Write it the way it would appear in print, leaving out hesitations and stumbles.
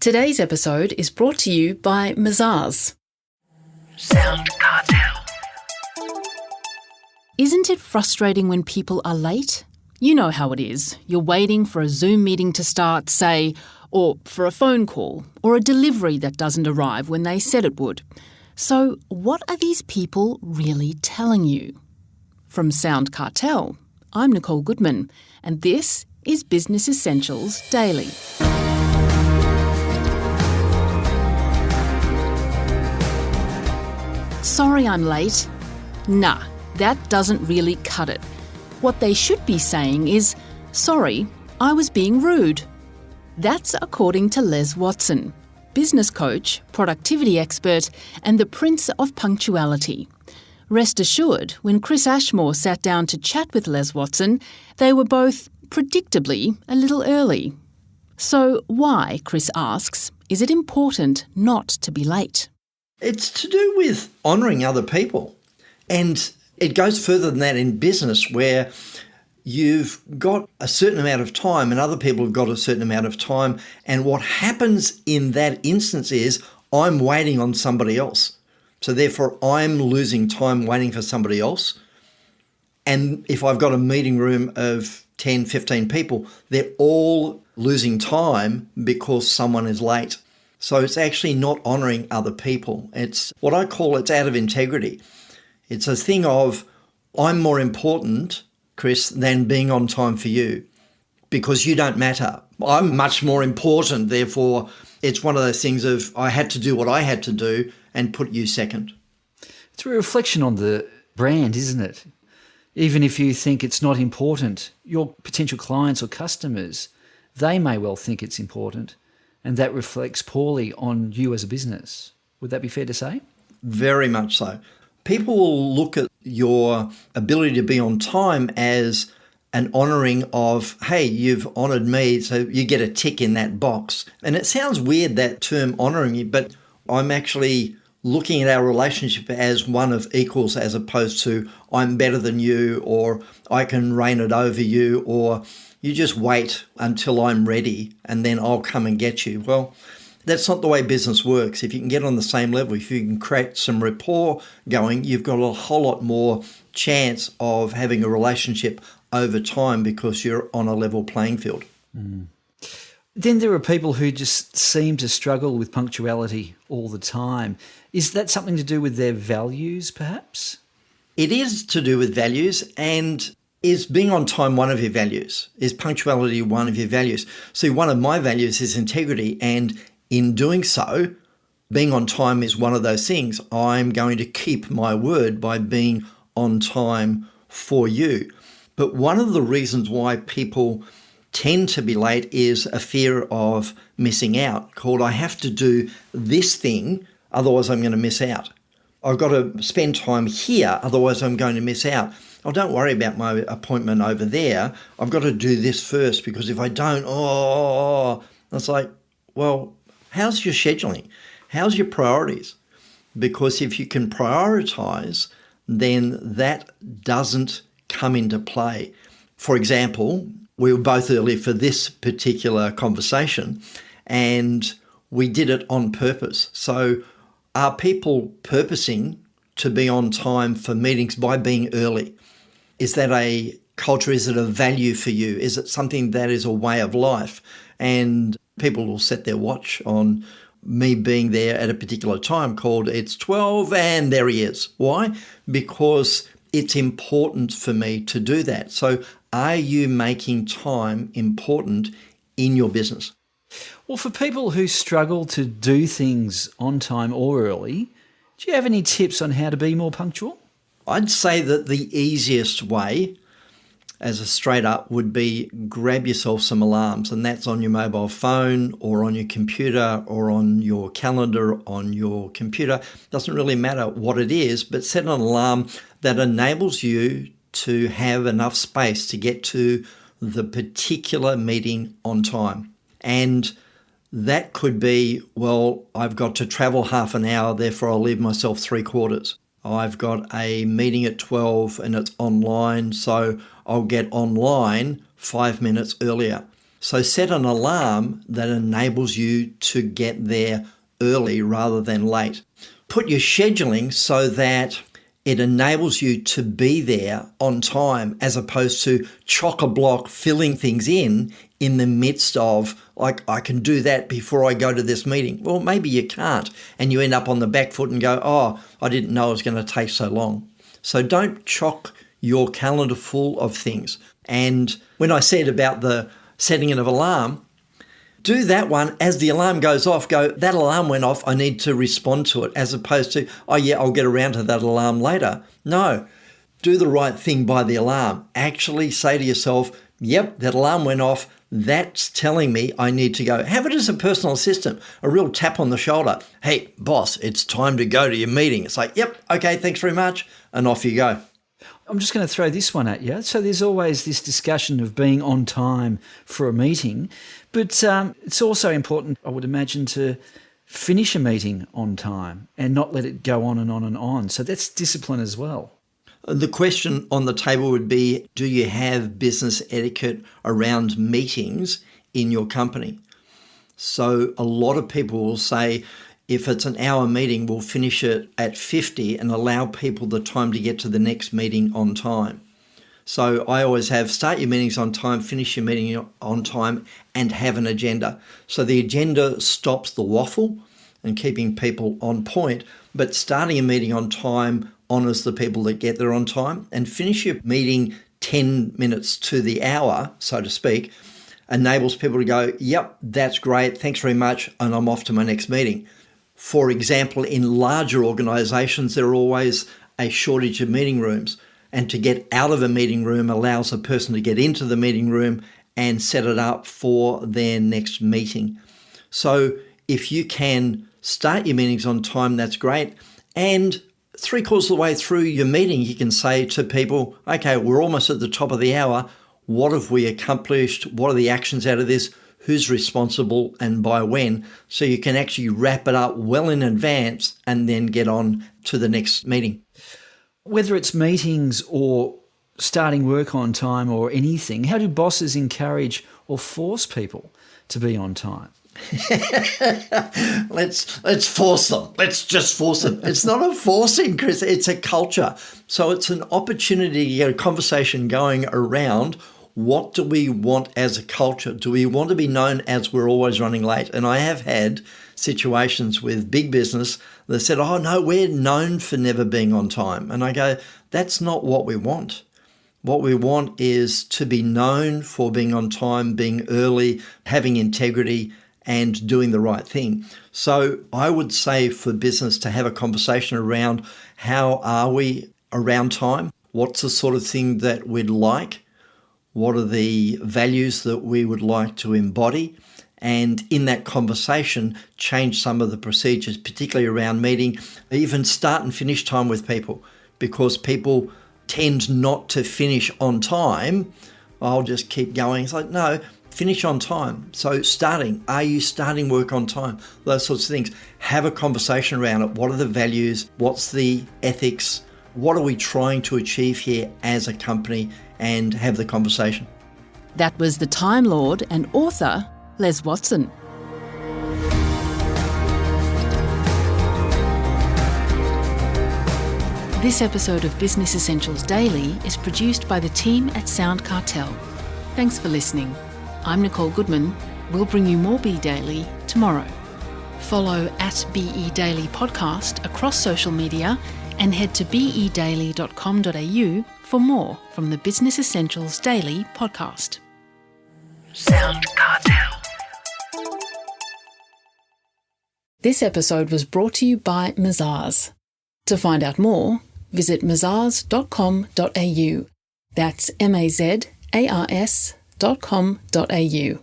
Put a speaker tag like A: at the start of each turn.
A: Today's episode is brought to you by Mazars.
B: SoundCartel.
A: Isn't it frustrating when people are late? You know how it is. You're waiting for a Zoom meeting to start, say, or for a phone call, or a delivery that doesn't arrive when they said it would. So what are these people really telling you? From SoundCartel, I'm Nicole Goodman, and this is Business Essentials Daily. Sorry I'm late. Nah, that doesn't really cut it. What they should be saying is, sorry, I was being rude. That's according to Les Watson, business coach, productivity expert, and the prince of punctuality. Rest assured, when Chris Ashmore sat down to chat with Les Watson, they were both, predictably, a little early. So why, Chris asks, is it important not to be late?
C: It's to do with honouring other people. And it goes further than that in business, where you've got a certain amount of time and other people have got a certain amount of time. And what happens in that instance is I'm waiting on somebody else. So therefore I'm losing time waiting for somebody else. And if I've got a meeting room of 10, 15 people, they're all losing time because someone is late. So it's actually not honouring other people. It's what I call it's out of integrity. It's a thing of I'm more important, Chris, than being on time for you because you don't matter. I'm much more important. Therefore, it's one of those things of I had to do what I had to do and put you second.
D: It's a reflection on the brand, isn't it? Even if you think it's not important, your potential clients or customers, they may well think it's important. And that reflects poorly on you as a business. Would that be fair to say?
C: Very much so. People will look at your ability to be on time as an honouring of, hey, you've honoured me, so you get a tick in that box. And it sounds weird, that term honouring you, but I'm actually looking at our relationship as one of equals as opposed to I'm better than you or I can reign it over you or you just wait until I'm ready and then I'll come and get you. Well, that's not the way business works. If you can get on the same level, if you can create some rapport going, you've got a whole lot more chance of having a relationship over time because you're on a level playing field.
D: Then there are people who just seem to struggle with punctuality all the time. Is that something to do with their values, perhaps?
C: It is to do with values. And is being on time one of your values? Is punctuality one of your values? See, one of my values is integrity, and in doing so, being on time is one of those things. I'm going to keep my word by being on time for you. But one of the reasons why people tend to be late is a fear of missing out, called I have to do this thing, otherwise I'm going to miss out. I've got to spend time here, otherwise I'm going to miss out. Oh, don't worry about my appointment over there. I've got to do this first because if I don't, it's like, well, how's your scheduling? How's your priorities? Because if you can prioritise, then that doesn't come into play. For example, we were both early for this particular conversation and we did it on purpose. So are people purposing to be on time for meetings by being early? Is that a culture? Is it a value for you? Is it something that is a way of life? And people will set their watch on me being there at a particular time called it's 12 and there he is. Why? Because it's important for me to do that. So are you making time important in your business?
D: Well, for people who struggle to do things on time or early, do you have any tips on how to be more punctual?
C: I'd say that the easiest way, as a straight up, would be grab yourself some alarms, and that's on your mobile phone or on your computer or on your calendar on your computer. Doesn't really matter what it is, but set an alarm that enables you to have enough space to get to the particular meeting on time. And that could be, well, I've got to travel half an hour, therefore I'll leave myself 3/4. I've got a meeting at 12 and it's online, so I'll get online 5 minutes earlier. So set an alarm that enables you to get there early rather than late. Put your scheduling so that it enables you to be there on time as opposed to chock-a-block filling things in the midst of, like, I can do that before I go to this meeting. Well, maybe you can't, and you end up on the back foot and go, oh, I didn't know it was going to take so long. So don't chock your calendar full of things. And when I said about the setting of an alarm, do that one as the alarm goes off, go, that alarm went off, I need to respond to it, as opposed to, oh yeah, I'll get around to that alarm later. No, do the right thing by the alarm. Actually say to yourself, yep, that alarm went off, that's telling me I need to go. Have it as a personal assistant, a real tap on the shoulder. Hey, boss, it's time to go to your meeting. It's like, yep, okay, thanks very much, and off you go.
D: I'm just going to throw this one at you. So there's always this discussion of being on time for a meeting, but it's also important, I would imagine, to finish a meeting on time and not let it go on and on and on. So that's discipline as well.
C: The question on the table would be, do you have business etiquette around meetings in your company? So a lot of people will say, if it's an hour meeting, we'll finish it at 50 and allow people the time to get to the next meeting on time. So I always have start your meetings on time, finish your meeting on time, and have an agenda. So the agenda stops the waffle and keeping people on point, but starting a meeting on time honours the people that get there on time, and finish your meeting 10 minutes to the hour, so to speak, enables people to go, yep, that's great, thanks very much, and I'm off to my next meeting. For example, in larger organisations, there are always a shortage of meeting rooms, and to get out of a meeting room allows a person to get into the meeting room and set it up for their next meeting. So if you can start your meetings on time, that's great. And 3/4 of the way through your meeting, you can say to people, okay, we're almost at the top of the hour. What have we accomplished? What are the actions out of this? Who's responsible and by when? So you can actually wrap it up well in advance and then get on to the next meeting.
D: Whether it's meetings or starting work on time or anything, how do bosses encourage or force people to be on time?
C: Let's force them. Let's just force them. It's not a forcing, Chris. It's a culture. So it's an opportunity to get a conversation going around what do we want as a culture? Do we want to be known as we're always running late? And I have had situations with big business that said, oh no, we're known for never being on time. And I go, that's not what we want. What we want is to be known for being on time, being early, having integrity, and doing the right thing. So I would say for business to have a conversation around how are we around time? What's the sort of thing that we'd like? What are the values that we would like to embody? And in that conversation, change some of the procedures, particularly around meeting, even start and finish time with people, because people tend not to finish on time. I'll just keep going. It's like, no, finish on time. So are you starting work on time? Those sorts of things. Have a conversation around it. What are the values? What's the ethics? What are we trying to achieve here as a company? And have the conversation.
A: That was the Time Lord and author, Les Watson. This episode of Business Essentials Daily is produced by the team at SoundCartel. Thanks for listening. I'm Nicole Goodman. We'll bring you more Be Daily tomorrow. Follow @BE Daily Podcast across social media and head to bedaily.com.au for more from the Business Essentials Daily podcast. SoundCartel. This episode was brought to you by Mazars. To find out more, visit mazars.com.au. That's mazars.com.au.